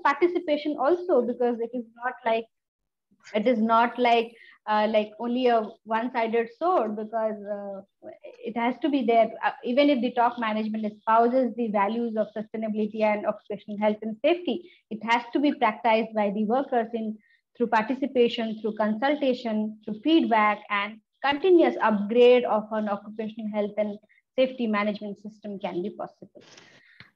participation also, because it is not like only a one-sided sword, because it has to be there. Even if the top management espouses the values of sustainability and occupational health and safety, it has to be practiced by the workers in through participation, through consultation, through feedback, and continuous upgrade of an occupational health and safety management system can be possible.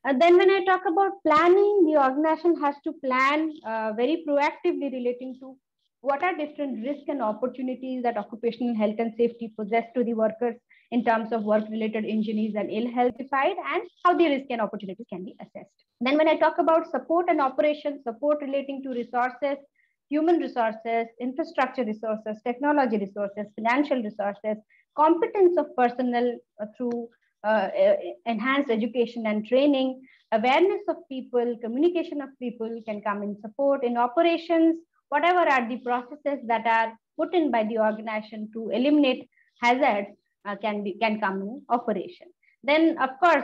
Then when I talk about planning, the organization has to plan very proactively relating to what are different risks and opportunities that occupational health and safety possess to the workers in terms of work-related injuries and ill health, and how the risk and opportunities can be assessed. Then when I talk about support and operations, support relating to resources, human resources, infrastructure resources, technology resources, financial resources, competence of personnel through enhanced education and training, awareness of people, communication of people can come in support. In operations, whatever are the processes that are put in by the organization to eliminate hazards can come in operation. Then, of course,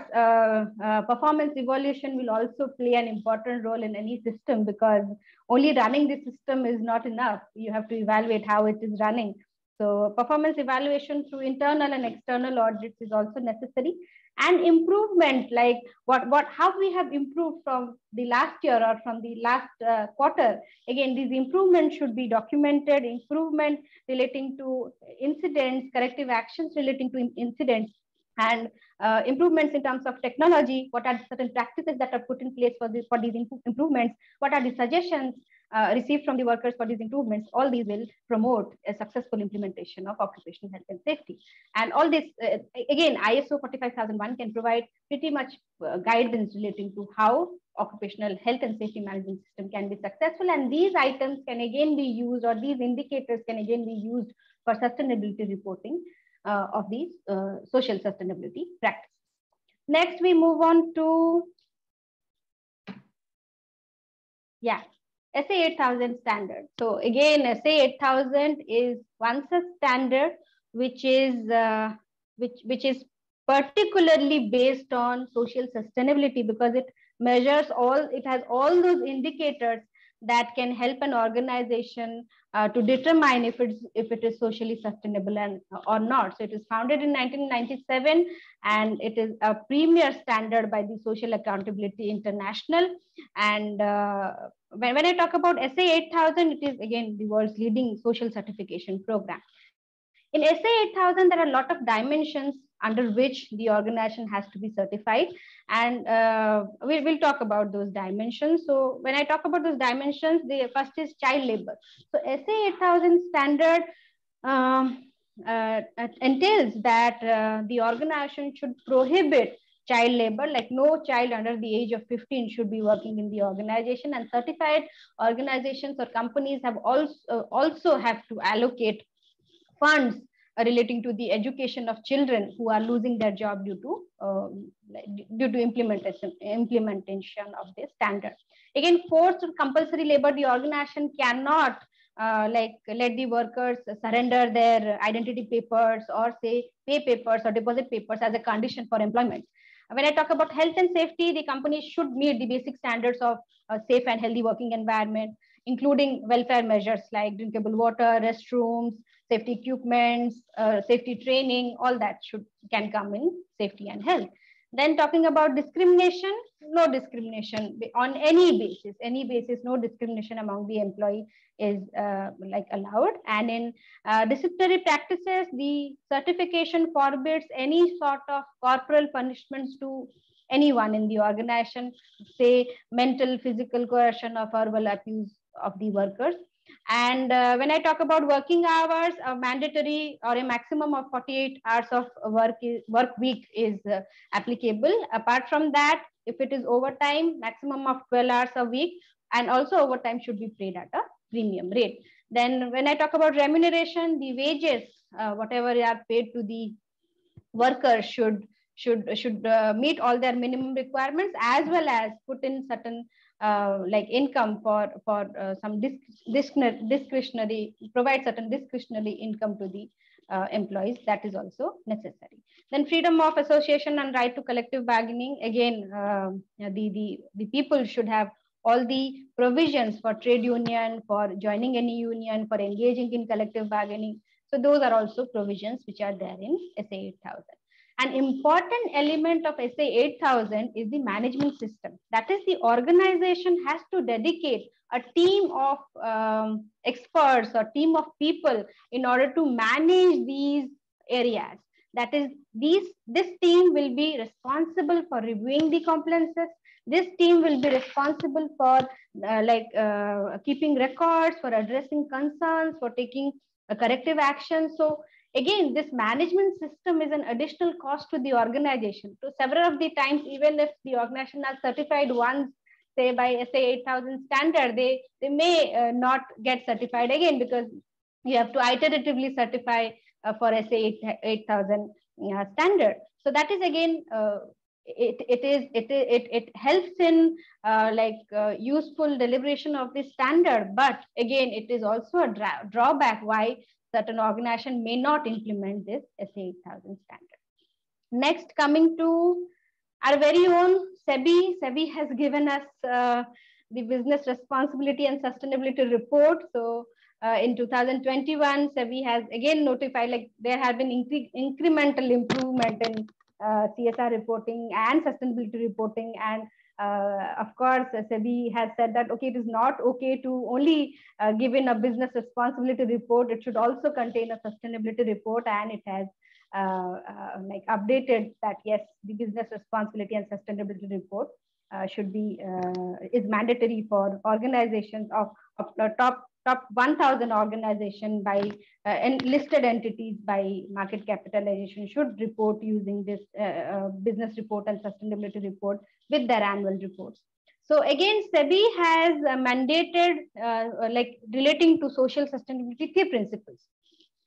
performance evaluation will also play an important role in any system, because only running the system is not enough. You have to evaluate how it is running. So performance evaluation through internal and external audits is also necessary. And improvement, like how we have improved from the last year or from the last quarter. Again, these improvements should be documented. Improvement relating to incidents, corrective actions relating to incidents, and improvements in terms of technology. What are certain practices that are put in place for these improvements? What are the suggestions received from the workers for these improvements? All these will promote a successful implementation of occupational health and safety. And all this, again, ISO 45001 can provide pretty much guidance relating to how occupational health and safety management system can be successful. And these items can again be used, or these indicators can again be used for sustainability reporting of these social sustainability practices. Next, we move on to, SA 8000 standard. So again, SA 8000 is one such standard which is particularly based on social sustainability, because it has all those indicators that can help an organization to determine if it is socially sustainable or not. So it was founded in 1997, and it is a premier standard by the Social Accountability International. And when I talk about SA 8000, it is again the world's leading social certification program. In SA 8000, there are a lot of dimensions under which the organization has to be certified, and we'll talk about those dimensions. So when I talk about those dimensions, the first is child labor. So SA 8000 standard entails that the organization should prohibit child labor, like no child under the age of 15 should be working in the organization, and certified organizations or companies have also have to allocate funds relating to the education of children who are losing their job due to implementation of this standard. Again, forced or compulsory labor, the organization cannot let the workers surrender their identity papers, or say pay papers or deposit papers as a condition for employment. When I talk about health and safety, the company should meet the basic standards of a safe and healthy working environment, including welfare measures like drinkable water, restrooms, safety equipments, safety training. All that can come in safety and health. Then talking about discrimination, no discrimination on any basis, no discrimination among the employee is allowed. And in disciplinary practices, the certification forbids any sort of corporal punishments to anyone in the organization, say mental, physical coercion or verbal abuse of the workers. And when I talk about working hours, a mandatory or a maximum of 48 hours of work week is applicable. Apart from that, if it is overtime, maximum of 12 hours a week, and also overtime should be paid at a premium rate. Then when I talk about remuneration, the wages, whatever are paid to the workers should meet all their minimum requirements, as well as put in certain income for some discretionary, provide certain discretionary income to the employees. That is also necessary. Then freedom of association and right to collective bargaining. Again, the people should have all the provisions for trade union, for joining any union, for engaging in collective bargaining. So those are also provisions which are there in SA 8000. An important element of SA 8000 is the management system. That is, the organization has to dedicate a team of experts or team of people in order to manage these areas. That is, this team will be responsible for reviewing the compliances. This team will be responsible for keeping records, for addressing concerns, for taking corrective action. So again, this management system is an additional cost to the organization. So several of the times, even if the organization are certified once, say by SA 8000 standard, they may not get certified again, because you have to iteratively certify for SA 8000 standard. So that is again, it helps in useful deliberation of the standard, but again, it is also a drawback why certain organization may not implement this SA 8000 standard. Next, coming to our very own SEBI. SEBI has given us the business responsibility and sustainability report. So in 2021, SEBI has again notified, like, there have been incremental improvement in CSR reporting and sustainability reporting. And of course, SEBI has said that, okay, it is not okay to only give in a business responsibility report. It should also contain a sustainability report, and it has updated that, yes, the business responsibility and sustainability report should be is mandatory for organizations of top 1000 organization by and listed entities by market capitalization should report using this business report and sustainability report with their annual reports. So again, SEBI has mandated relating to social sustainability 3 principles.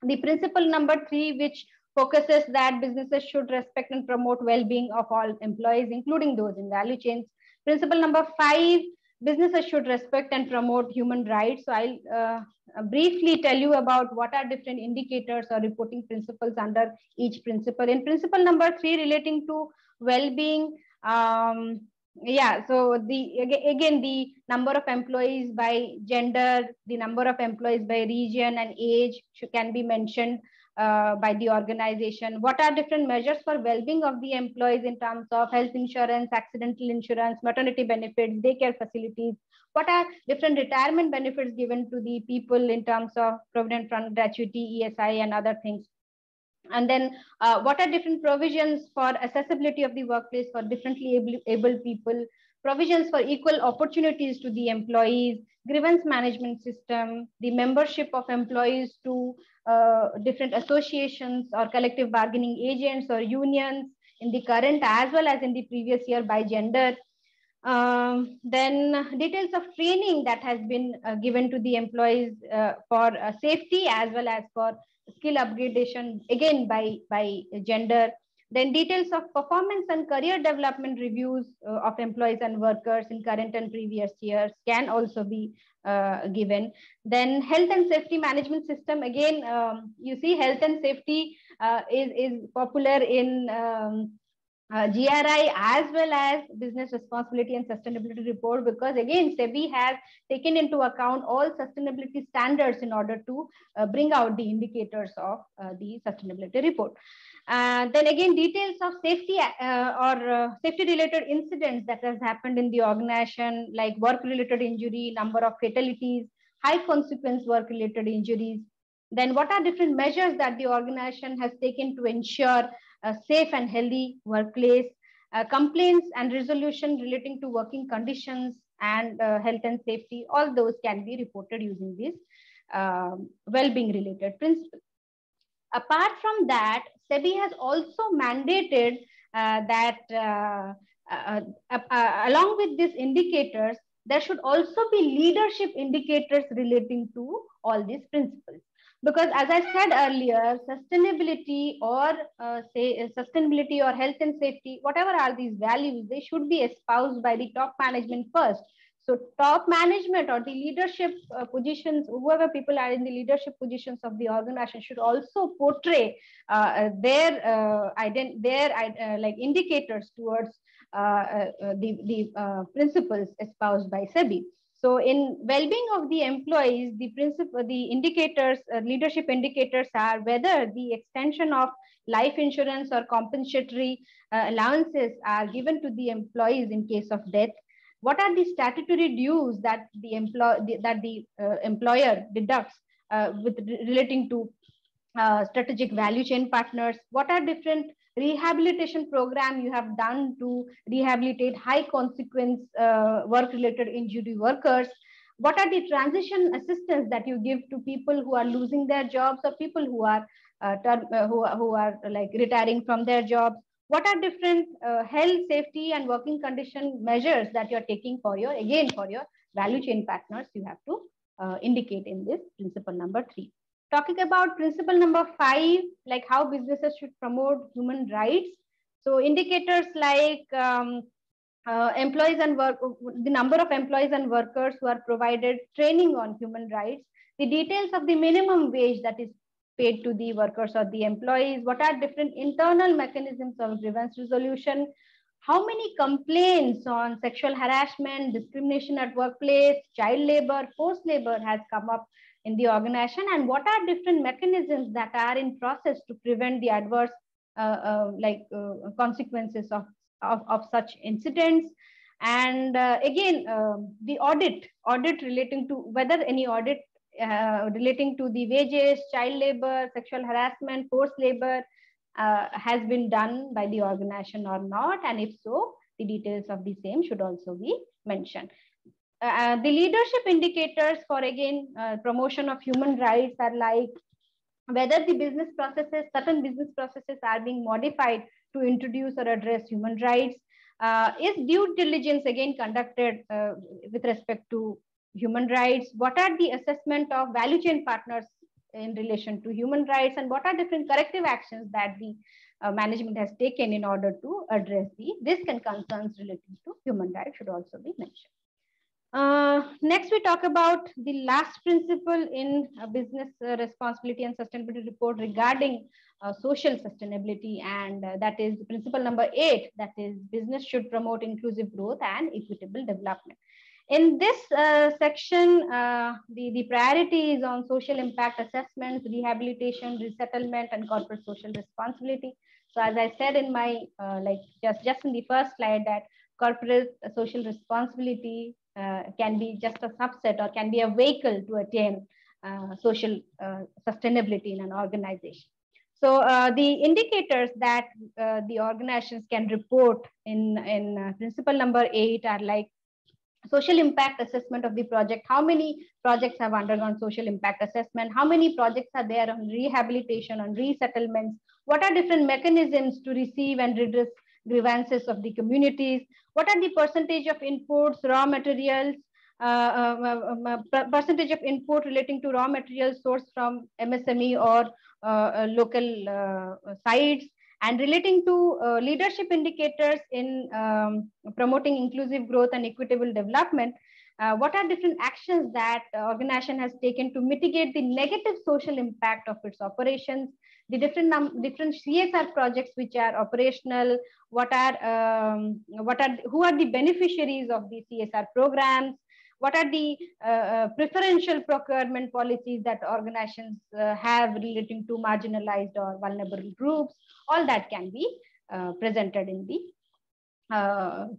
The principle number 3, which focuses that businesses should respect and promote well-being of all employees, including those in value chains. Principle number 5, businesses should respect and promote human rights. So I'll briefly tell you about what are different indicators or reporting principles under each principle. In principle number 3, relating to well-being, so the number of employees by gender, the number of employees by region and age can be mentioned by the organization. What are different measures for well-being of the employees in terms of health insurance, accidental insurance, maternity benefits, daycare facilities? What are different retirement benefits given to the people in terms of provident fund gratuity, ESI, and other things? And then what are different provisions for accessibility of the workplace for differently able people, provisions for equal opportunities to the employees, grievance management system, the membership of employees to different associations or collective bargaining agents or unions in the current as well as in the previous year by gender. Then details of training that has been given to the employees for safety as well as for skill upgradation, again by gender. Then details of performance and career development reviews of employees and workers in current and previous years can also be given. Then health and safety management system, again, you see health and safety is popular in GRI as well as business responsibility and sustainability report, because again, SEBI has taken into account all sustainability standards in order to bring out the indicators of the sustainability report. Then again, details of safety or safety related incidents that has happened in the organization, like work related injury, number of fatalities, high consequence work related injuries. Then what are different measures that the organization has taken to ensure a safe and healthy workplace, complaints and resolution relating to working conditions and health and safety, all those can be reported using these well-being related principles. Apart from that, SEBI has also mandated that along with these indicators, there should also be leadership indicators relating to all these principles. Because as I said earlier, sustainability or sustainability or health and safety, whatever are these values, they should be espoused by the top management first. So top management or the leadership positions, whoever people are in the leadership positions of the organization should also portray their indicators towards the principles espoused by SEBI. So in well-being of the employees, the indicators, leadership indicators are whether the extension of life insurance or compensatory allowances are given to the employees in case of death. What are the statutory dues that the employer deducts with relating to strategic value chain partners? What are different rehabilitation program you have done to rehabilitate high consequence work related injury workers? What are the transition assistance that you give to people who are losing their jobs or people who are who are like retiring from their jobs? What are different health, safety and working condition measures that you're taking for your, again, for your value chain partners? You have to indicate in this principle number 3. Talking about principle number 5, like how businesses should promote human rights. So indicators like employees and work, the number of employees and workers who are provided training on human rights, the details of the minimum wage that is paid to the workers or the employees, what are different internal mechanisms of grievance resolution, how many complaints on sexual harassment, discrimination at workplace, child labor, forced labor has come up in the organization, and what are different mechanisms that are in process to prevent the adverse consequences of such incidents. And again, the audit relating to whether any audit relating to the wages, child labor, sexual harassment, forced labor has been done by the organization or not, and if so, the details of the same should also be mentioned. The leadership indicators for, again, promotion of human rights are like whether the business processes, certain business processes are being modified to introduce or address human rights. Is due diligence again conducted with respect to human rights? What are the assessment of value chain partners in relation to human rights, and what are different corrective actions that the management has taken in order to address the risk and concerns relating to human rights should also be mentioned. Next, we talk about the last principle in business responsibility and sustainability report regarding social sustainability, and that is principle number 8, that is business should promote inclusive growth and equitable development. In this section, the priority is on social impact assessments, rehabilitation, resettlement, and corporate social responsibility. So as I said in my, just in the first slide, that corporate social responsibility can be just a subset or can be a vehicle to attain social sustainability in an organization. So the indicators that the organizations can report in principle number 8 are like social impact assessment of the project. How many projects have undergone social impact assessment? How many projects are there on rehabilitation, on resettlements? What are different mechanisms to receive and redress grievances of the communities? What are the percentage of inputs, raw materials, percentage of input relating to raw materials sourced from MSME or local sites? And relating to leadership indicators in promoting inclusive growth and equitable development, what are different actions that organization has taken to mitigate the negative social impact of its operations? The different CSR projects which are operational, who are the beneficiaries of the CSR programs? What are the preferential procurement policies that organizations have relating to marginalized or vulnerable groups? All that can be presented in the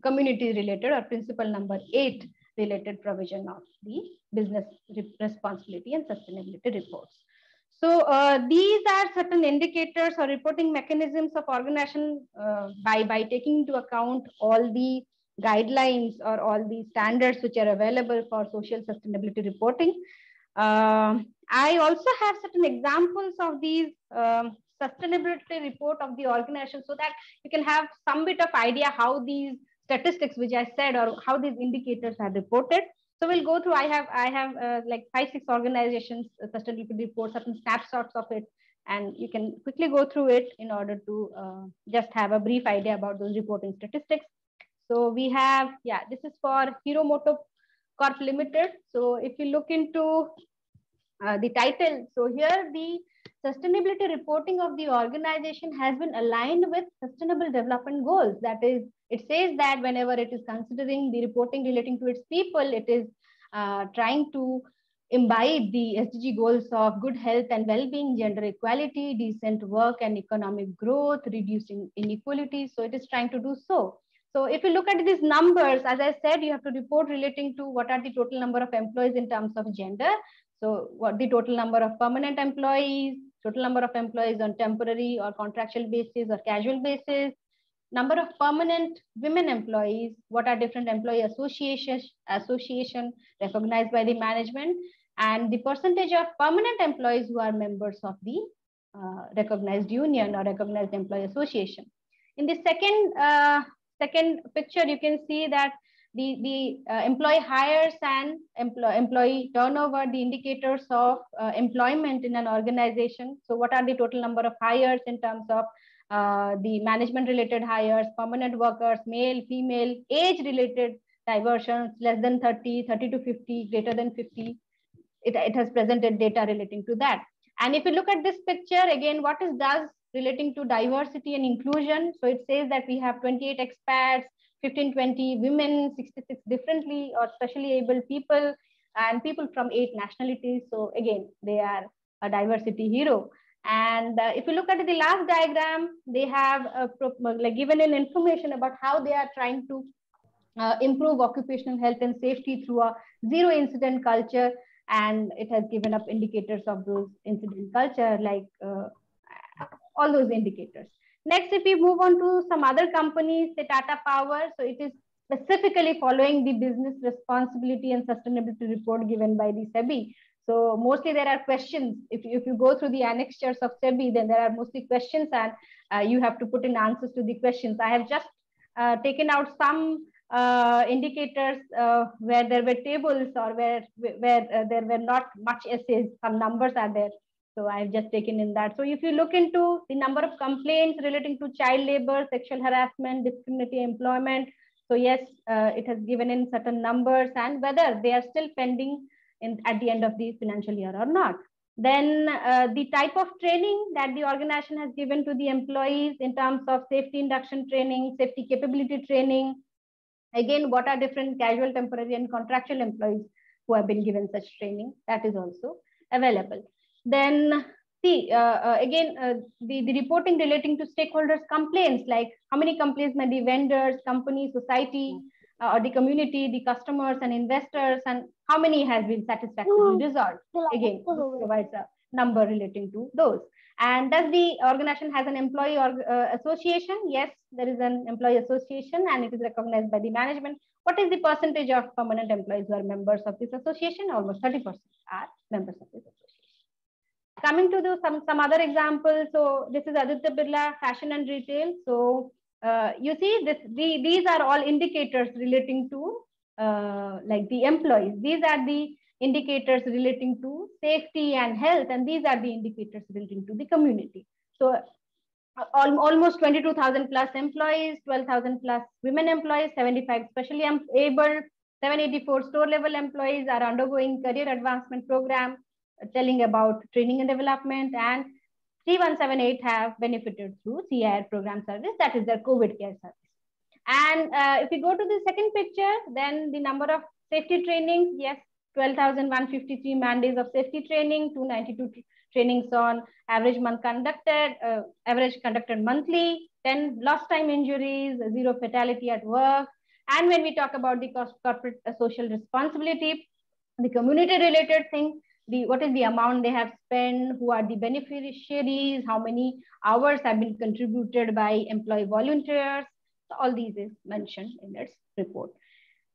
community related or principle number 8 related provision of the business responsibility and sustainability reports. So these are certain indicators or reporting mechanisms of organization by taking into account all the guidelines or all the standards which are available for social sustainability reporting. I also have certain examples of these sustainability report of the organization so that you can have some bit of idea how these statistics which I said or how these indicators are reported. So we'll go through. I have like 5-6 organizations sustainability reports, certain snapshots of it, and you can quickly go through it in order to just have a brief idea about those reporting statistics. So we have, yeah, this is for Hero MotoCorp Limited. So if you look into the title. So here the sustainability reporting of the organization has been aligned with sustainable development goals. That is, it says that whenever it is considering the reporting relating to its people, it is trying to imbibe the SDG goals of good health and well-being, gender equality, decent work and economic growth, reducing inequality. So it is trying to do so. So if you look at these numbers, as I said, you have to report relating to what are the total number of employees in terms of gender. So what the total number of permanent employees, total number of employees on temporary or contractual basis or casual basis, number of permanent women employees, what are different employee association recognized by the management, and the percentage of permanent employees who are members of the recognized union or recognized employee association. In the second picture, you can see that the employee hires and employee turnover, the indicators of employment in an organization. So what are the total number of hires in terms of the management related hires, permanent workers, male, female, age related diversions, less than 30, 30 to 50, greater than 50. It has presented data relating to that. And if you look at this picture, again, what is does relating to diversity and inclusion. So it says that we have 28 expats, 15-20 women, 66 differently or specially able people, and people from 8 nationalities. So again, they are a diversity hero. And if you look at the last diagram, they have like given an information about how they are trying to improve occupational health and safety through a zero incident culture. And it has given up indicators of those incident culture, like all those indicators. Next, if we move on to some other companies, say Tata Power, so it is specifically following the business responsibility and sustainability report given by the SEBI. So mostly there are questions. If you go through the annexures of SEBI, then there are mostly questions, and you have to put in answers to the questions. I have just taken out some indicators where there were tables or where there were not much essays. Some numbers are there. So I've just taken in that. So if you look into the number of complaints relating to child labor, sexual harassment, discriminatory employment, so yes, it has given in certain numbers and whether they are still pending at the end of the financial year or not. Then the type of training that the organization has given to the employees in terms of safety induction training, safety capability training. Again, what are different casual, temporary, and contractual employees who have been given such training? That is also available. Then see, the reporting relating to stakeholders' complaints, like how many complaints may the vendors, company, society, or the community, the customers and investors, and how many has been satisfactorily resolved. Again, this provides a number relating to those. And does the organization has an employee or association? Yes, there is an employee association and it is recognized by the management. What is the percentage of permanent employees who are members of this association? Almost 30% are members of this association. Coming to some other examples. So this is Aditya Birla Fashion and Retail. So you see these are all indicators relating to like the employees. These are the indicators relating to safety and health, and these are the indicators relating to the community. So almost 22,000 plus employees, 12,000 plus women employees, 75 specially able, 784 store level employees are undergoing career advancement program, telling about training and development, and 3178 have benefited through CIR program service, that is their COVID care service. And if we go to the second picture, then the number of safety trainings, yes, 12,153 man days of safety training, 292 trainings on average month conducted, average conducted monthly, 10 lost time injuries, 0 fatality at work. And when we talk about the corporate social responsibility, the community related thing, what is the amount they have spent, who are the beneficiaries, how many hours have been contributed by employee volunteers. So all these is mentioned in its report.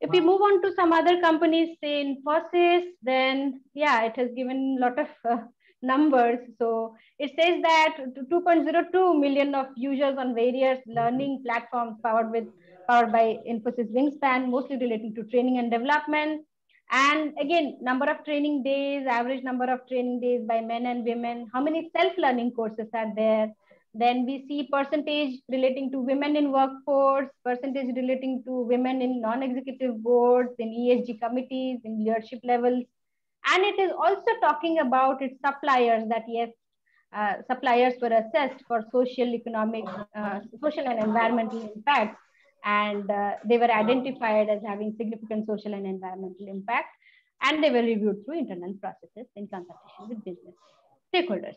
If we move on to some other companies, say Infosys, then yeah, it has given a lot of numbers. So it says that 2.02 million of users on various learning platforms powered by Infosys Wingspan, mostly relating to training and development. And again, number of training days, average number of training days by men and women, how many self-learning courses are there. Then we see percentage relating to women in workforce, percentage relating to women in non-executive boards, in ESG committees, in leadership levels. And it is also talking about its suppliers, that yes, suppliers were assessed for social, economic, social and environmental impact, and they were identified as having significant social and environmental impact, and they were reviewed through internal processes in consultation with business stakeholders.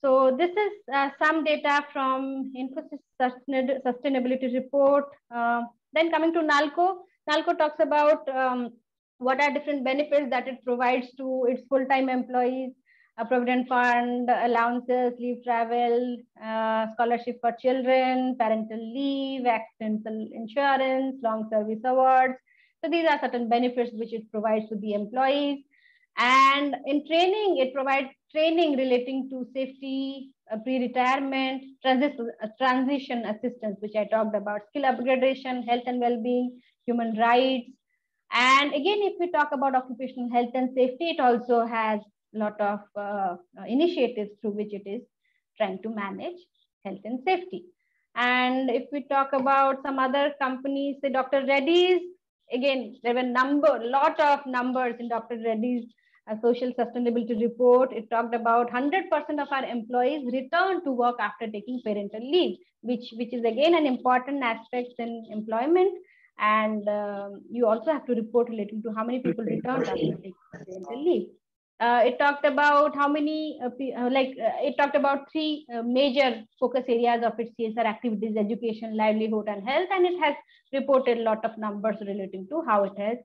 So this is some data from Infosys Sustainability Report. Then coming to NALCO, NALCO talks about what are different benefits that it provides to its full-time employees, provident fund, allowances, leave travel, scholarship for children, parental leave, accidental insurance, long service awards. So these are certain benefits which it provides to the employees. And in training, it provides training relating to safety, pre-retirement, transition assistance, which I talked about, skill upgradation, health and well-being, human rights. And again, if we talk about occupational health and safety, it also has a lot of initiatives through which it is trying to manage health and safety. And if we talk about some other companies, say Dr. Reddy's, again, there were lot of numbers in Dr. Reddy's social sustainability report. It talked about 100% of our employees return to work after taking parental leave, which is again an important aspect in employment. And you also have to report relating to how many people returned after taking parental leave. It talked about how many, it talked about three major focus areas of its CSR activities: education, livelihood, and health. And it has reported a lot of numbers relating to how it has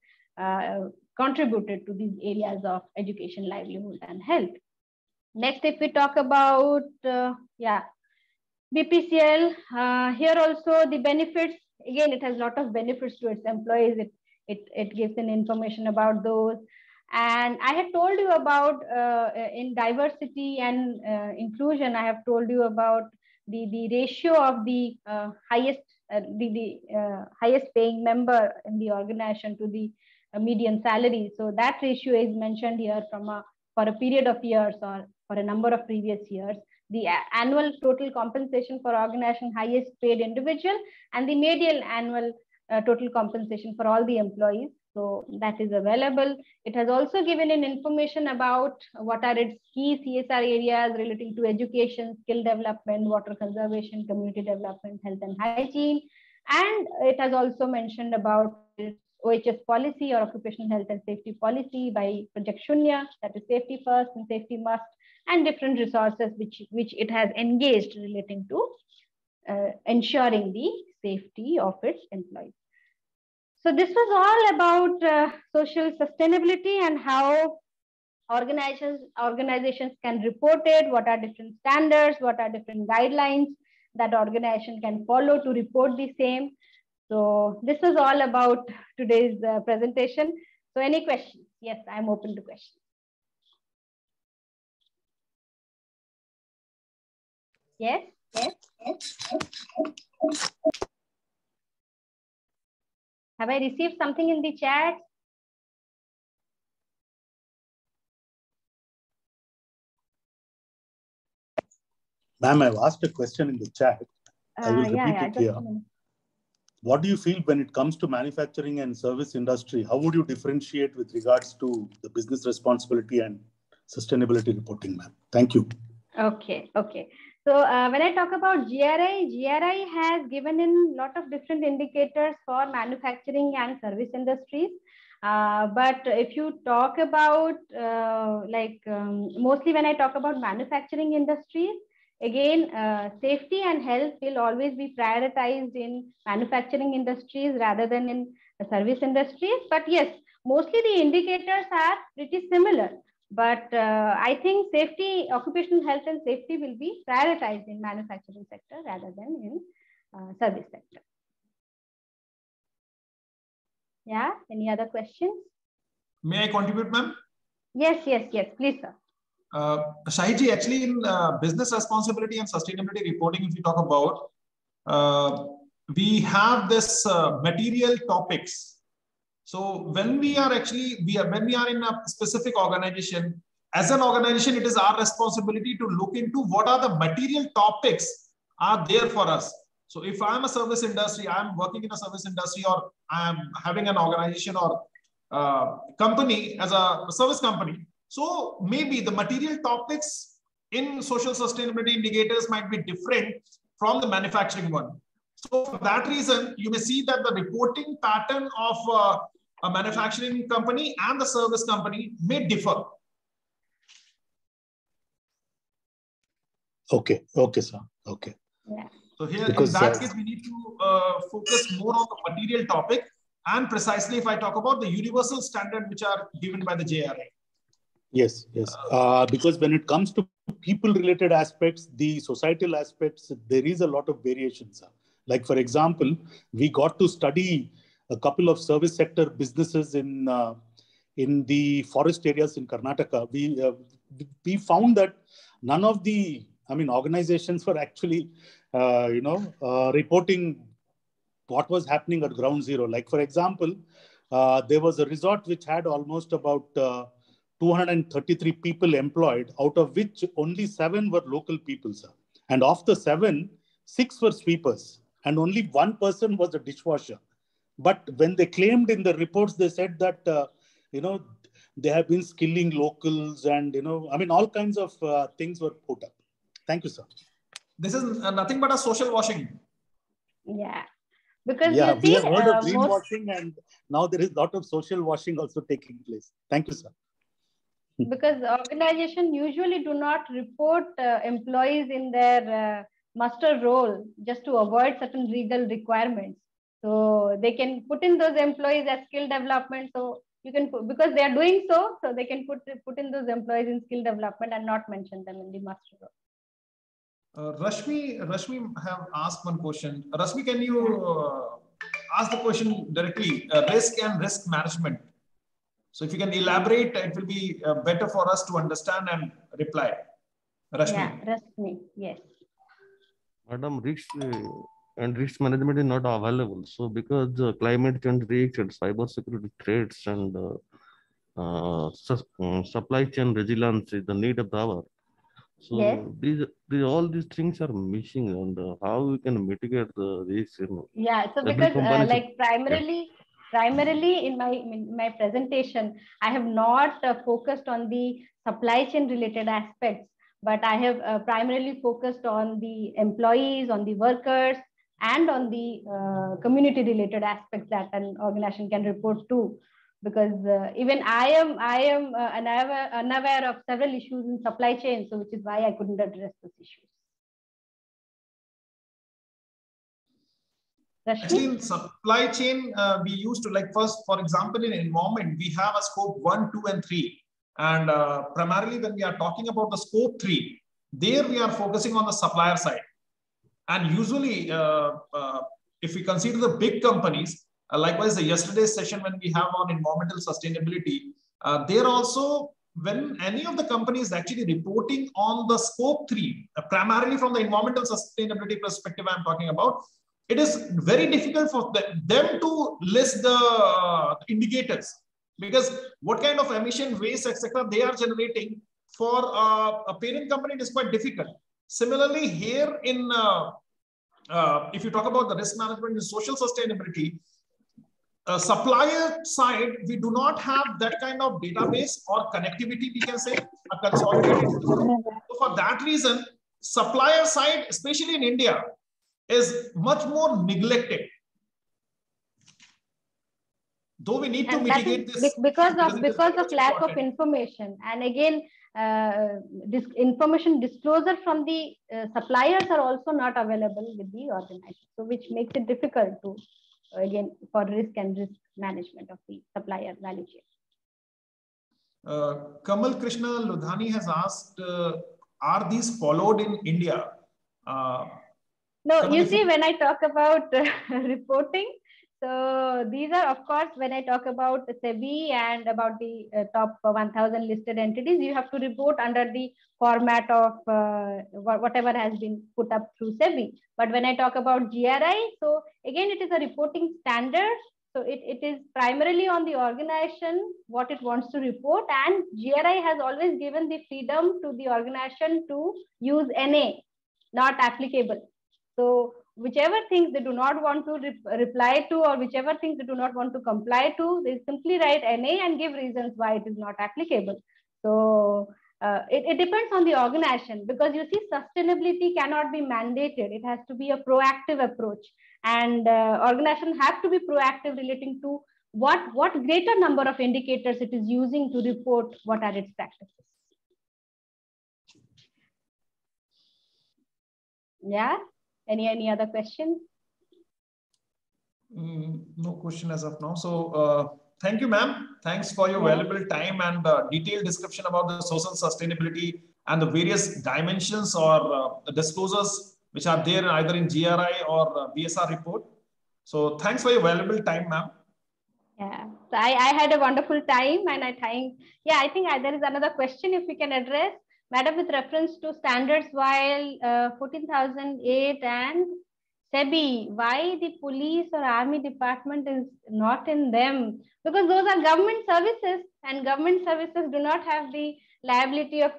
contributed to these areas of education, livelihood, and health. Next, if we talk about, BPCL, here also the benefits, again, it has a lot of benefits to its employees. It gives an information about those. And I had told you about in diversity and inclusion, I have told you about the ratio of the highest paying member in the organization to the median salary. So that ratio is mentioned here for a period of years or for a number of previous years. The annual total compensation for organization highest paid individual and the median annual total compensation for all the employees. So that is available. It has also given an information about what are its key CSR areas relating to education, skill development, water conservation, community development, health and hygiene. And it has also mentioned about its OHS policy or occupational health and safety policy by Project Shunya, that is safety first and safety must, and different resources which it has engaged relating to ensuring the safety of its employees. So this was all about social sustainability and how organizations can report it, what are different standards, what are different guidelines that organization can follow to report the same. So this was all about today's presentation. So any questions? Yes, I'm open to questions. Yes. Have I received something in the chat? Ma'am, I've asked a question in the chat. I will repeat it here. What do you feel when it comes to manufacturing and service industry? How would you differentiate with regards to the business responsibility and sustainability reporting, ma'am? Thank you. Okay. So when I talk about GRI has given in a lot of different indicators for manufacturing and service industries. But if you talk about mostly when I talk about manufacturing industries, again, safety and health will always be prioritized in manufacturing industries rather than in service industries. But yes, mostly the indicators are pretty similar. But I think safety, occupational health and safety will be prioritized in manufacturing sector rather than in service sector. Yeah, any other questions? May I contribute, ma'am? Yes, please, sir. Shahidji, actually in business responsibility and sustainability reporting, if you talk about, we have this material topics. So when we are in a specific organization, as an organization, it is our responsibility to look into what are the material topics are there for us. So if I'm a service industry, I'm working in a service industry, or I'm having an organization or company as a service company, So maybe the material topics in social sustainability indicators might be different from the manufacturing one. So for that reason, you may see that the reporting pattern of a manufacturing company and the service company may differ. Okay, okay, sir. Okay. Yeah. So here, because, in that case, we need to focus more on the material topic, and precisely if I talk about the universal standard which are given by the JRI. Yes, yes. Because when it comes to people-related aspects, the societal aspects, there is a lot of variations. Like, for example, we got to study a couple of service sector businesses in the forest areas in Karnataka. We found that none of the, organizations were actually, reporting what was happening at ground zero. Like, for example, there was a resort which had almost about 233 people employed, out of which only 7 were local people, sir. And of the 7, 6 were sweepers, and only 1 person was a dishwasher. But when they claimed in the reports, they said that, they have been skilling locals and, all kinds of things were put up. Thank you, sir. This is nothing but a social washing. Yeah. Because we have heard of greenwashing, and now there is a lot of social washing also taking place. Thank you, sir. Because organizations usually do not report employees in their muster roll just to avoid certain legal requirements. So they can put in those employees as skill development. So you can put, because they are doing so they can put in those employees in skill development and not mention them in the muster roll. Rashmi have asked one question. Rashmi, can you ask the question directly? Risk and risk management. So if you can elaborate, it will be better for us to understand and reply. Rashmi. Yeah, Rashmi, yes. Madam, risk and risk management is not available. So because climate change risks and cyber security threats and supply chain resilience is the need of the hour. So yes. All these things are missing, and how we can mitigate the risk. Yeah, so because like primarily in my presentation, I have not focused on the supply chain related aspects, but I have primarily focused on the employees, on the workers, and on the community related aspects that an organization can report to. Because even I am unaware of several issues in supply chain, so which is why I couldn't address those issues. Actually, in supply chain, we used to, like, first, for example, in environment, we have a scope 1, 2, and 3. And primarily when we are talking about the scope 3, there we are focusing on the supplier side. And usually, if we consider the big companies, likewise, yesterday's session when we have on environmental sustainability, there also, when any of the companies actually reporting on the scope 3, primarily from the environmental sustainability perspective I'm talking about, it is very difficult for them to list the indicators, because what kind of emission, waste, etc. they are generating for a parent company, it is quite difficult. Similarly, here in, if you talk about the risk management and social sustainability, supplier side, we do not have that kind of database or connectivity, we can say, a consolidated. So for that reason, supplier side, especially in India, is much more neglected. Though we need to mitigate this because of lack of information. And again, this information disclosure from the suppliers are also not available with the organization, so which makes it difficult to, again, for risk and risk management of the supplier value chain. Kamal Krishna Ludhani has asked, are these followed in India? No, Kamal, you see, when I talk about reporting, so these are, of course, when I talk about SEBI and about the top 1,000 listed entities, you have to report under the format of whatever has been put up through SEBI. But when I talk about GRI, so again, it is a reporting standard. So it is primarily on the organization what it wants to report, and GRI has always given the freedom to the organization to use NA, not applicable. So whichever things they do not want to reply to, or whichever things they do not want to comply to, they simply write NA and give reasons why it is not applicable. So it depends on the organization, because you see, sustainability cannot be mandated. It has to be a proactive approach, and organizations have to be proactive relating to what greater number of indicators it is using to report what are its practices. Yeah. Any other questions? No question as of now. So thank you, ma'am. Thanks for your valuable time and detailed description about the social sustainability and the various dimensions or disclosures which are there either in GRI or BSR report. So thanks for your valuable time, ma'am. Yeah, so I had a wonderful time, and I think there is another question if we can address, Madam, with reference to standards while 14,008 and SEBI, why the police or army department is not in them? Because those are government services, and government services do not have the liability of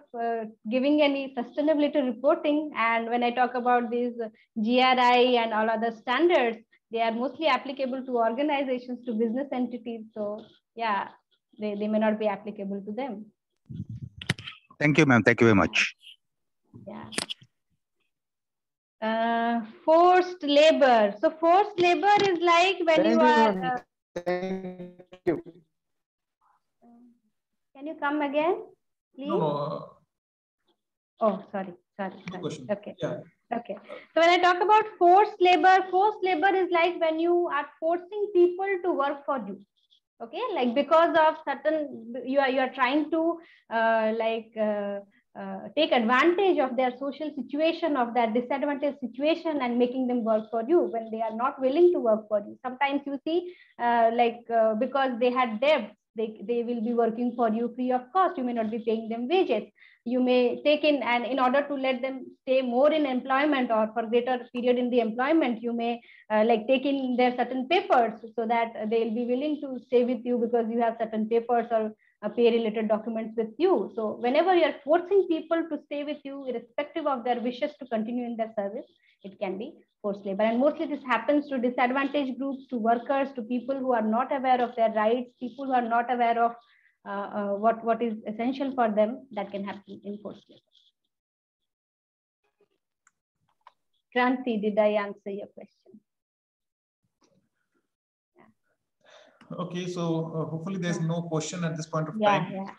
giving any sustainability reporting. And when I talk about these GRI and all other standards, they are mostly applicable to organizations, to business entities. So yeah, they may not be applicable to them. Thank you, ma'am. Thank you very much. Yeah. Forced labor. So forced labor is like when you are... Thank you. Can you come again, please? No. Oh, sorry. Okay. Yeah. Okay. So when I talk about forced labor is like when you are forcing people to work for you. Okay, like because of certain, you are trying to take advantage of their social situation, of their disadvantaged situation, and making them work for you when they are not willing to work for you. Sometimes you see because they had debts, they will be working for you free of cost. You may not be paying them wages. You may take in, and in order to let them stay more in employment or for greater period in the employment, you may take in their certain papers so that they'll be willing to stay with you because you have certain papers or pay related documents with you. So whenever you're forcing people to stay with you, irrespective of their wishes to continue in their service, it can be forced labor. And mostly this happens to disadvantaged groups, to workers, to people who are not aware of their rights, people who are not aware of what is essential for them. That can happen in forced labor. Kranti, did I answer your question? Okay, so hopefully there's no question at this point of time. Yeah.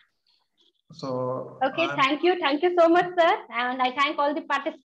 So okay, thank you so much, sir, and I thank all the participants.